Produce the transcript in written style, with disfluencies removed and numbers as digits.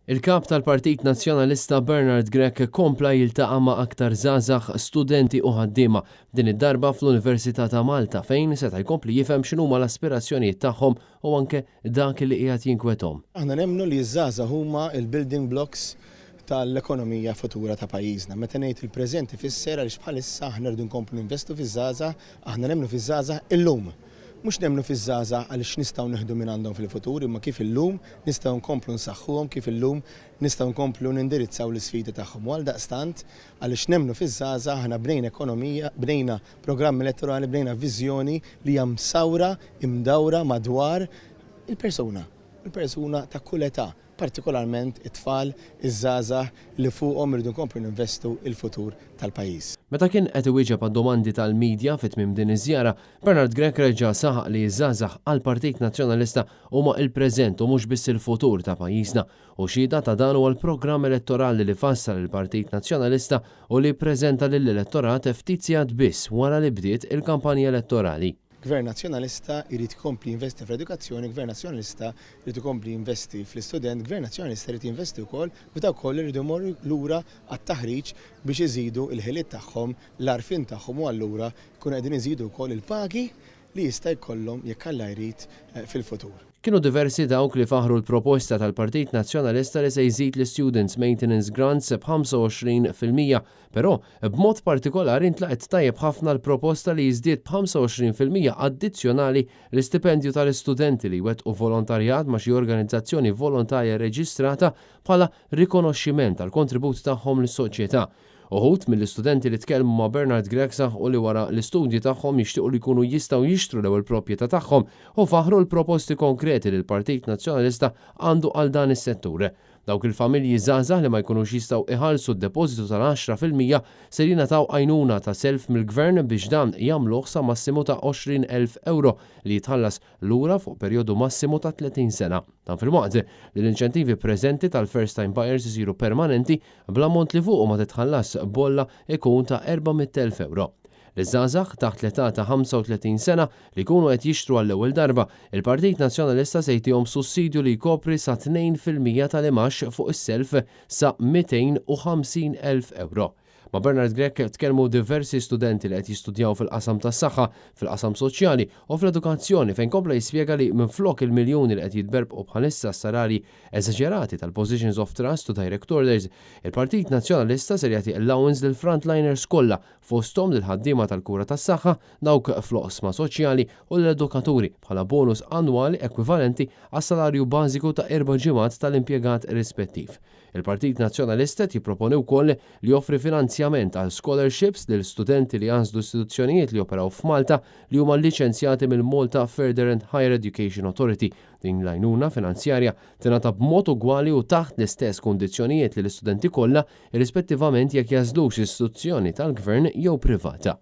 Il-kap tal-Partit Nazzjonalista Bernard Grech kompla jiltaqa' ma' aktar żgħażagħ studenti u ħaddiema din id-darba fl-Università ta' Malta fejn seta' jkompli jifhem x'inhuma l-aspirazzjonijiet tagħhom u anke dak li qiegħed jinkwethom. Aħna nemmnu li ż-żgħażagħ huma l-building blocks tal-ekonomija futura ta' pajjiżna. Meta ngħid il-preżent ifisser għaliex bħalissa aħna rridu nkomplu investu fiż-żgħażagħ, aħna nemmnu fiż-żgħażagħ illum. Mhux nemmnu fiż-żgħażagħ għaliex nistgħu nieħdu minn għandhom fil-futur, imma kif illum nistgħu nkomplu nsaħħuhom, kif illum nistgħu nkomplu nindirizzaw l-isfidi tagħhom. Għaldaqstant għaliex nemmnu fiż-żgħażagħ aħna bnejna ekonomija, bnejna programm elettorali, bnejna viżjoni li hija msawra, imdawra madwar il-persuna ta' kull età, partikolarment it-tfal, iż-żgħażagħ li fuqhom irridu nkomplu ninvestu il-futur tal-pajjiż. Meta kien qed iwieġeb għad-domandi tal-midja fit-tmiem din iż-żjara, Bernard Grech reġa' saħaq li ż-żgħażagħ għall-Partit Nazzjonalista huma l-preżent u mhux biss il-futur ta' pajjiżna u xhieda ta' dan huwa l-programm elettorali li fassal il-Partit Nazzjonalista u li ppreżenta lill-elettorat ftit sigħat biss wara li bdiet il-kampanja elettorali. Gvern Nazzjonalista jrid ikompli jinvesti fl-edukazzjoni, Gvern Nazzjonalista jrid ikompli jinvesti fl-istudent, Gvern Nazzjonalista jrid jinvesti wkoll f'dawk kollha jridu jmorru lura għat-taħriġ biex iżidu l-ħiliet tagħhom, l-għarfien tagħhom u allura jkunu qegħdin iżidu wkoll il-pagi li jista' jkollhom jekk Alla jrid fil-futur. Kienu diversi dawk li faħru l-proposta tal-Partit Nazzjonalista li se jżid l-Students Maintenance Grants b'25%, però b'mod partikolari intlaqet tajjeb ħafna l-proposta li jiżdied b'25% addizzjonali l-istipendju tal-istudenti li wettqu volontarjat ma' xi organizzazzjoni volontarja reġistrata bħala rikonoxximent tal-kontribut tagħhom lis-soċjetà. Uħud mill-istudenti li tkellmu ma' Bernard Grech saħħu li wara l-istudji tagħhom jixtiequ li jkunu jistgħu jixtru l-ewwel proprjetà tagħhom u faħru l-proposti konkreti li l-Partit Nazzjonalista għandu għal dan is-settur. Dawk il-familji żgħażagħ li ma jkunux jistgħu iħallsu d-depożitu tal-10% se jingħataw għajnuna ta' self mill-Gvern biex dan jagħmluh sa massimu ta' 20,000 euro li jitħallas lura fuq perjodu massimu ta' 30 sena. Dan fil-waqt li l-inċentivi preżenti tal-first time buyers isiru permanenti bl-ammont li fuqhom ma titħallas bolla ikun ta' 400,000 euro. L-żgħażagħ taħt l-età ta' 35 sena li jkunu qed jixtru għall-ewwel darba, il-Partit Nazzjonalista se jtihom sussidju li jkopri sa 2% tal-imax fuq is-self sa 250,000 euro. Ma' Bernard Grech tkellmu diversi studenti li qed jistudjaw fil-qasam tas-saħħa, fil-qasam soċjali u fl-edukazzjoni fejn kompla jispjega li minflok il-miljuni li qed jitberbqu bħalissa s-sarari eżaġerati tal-positions of trust u direct orders, il-Partit Nazzjonalista ser jagħti allowance lil frontliners kollha fosthom lil ħaddiema tal-kura tas-saħħa, dawk fl-oqsma soċjali u l-edukaturi bħala bonus annwali ekwivalenti għas-salarju bażiku ta' 4 ġimgħat tal-impjegat rispettiv. Il-Partit Nazzjonalista jipproponi wkoll li joffri finanzjament għal scholarships lil studenti li għanżlu istituzzjonijiet li operaw f'Malta li huma liċenzjati mill-Malta Further and Higher Education Authority. Din l-għajnuna finanzjarja tingħata b'mod ugwali u taħt l-istess kundizzjonijiet lill istudenti kollha, irrispettivament jekk jażlux istituzzjoni tal-Gvern jew privata.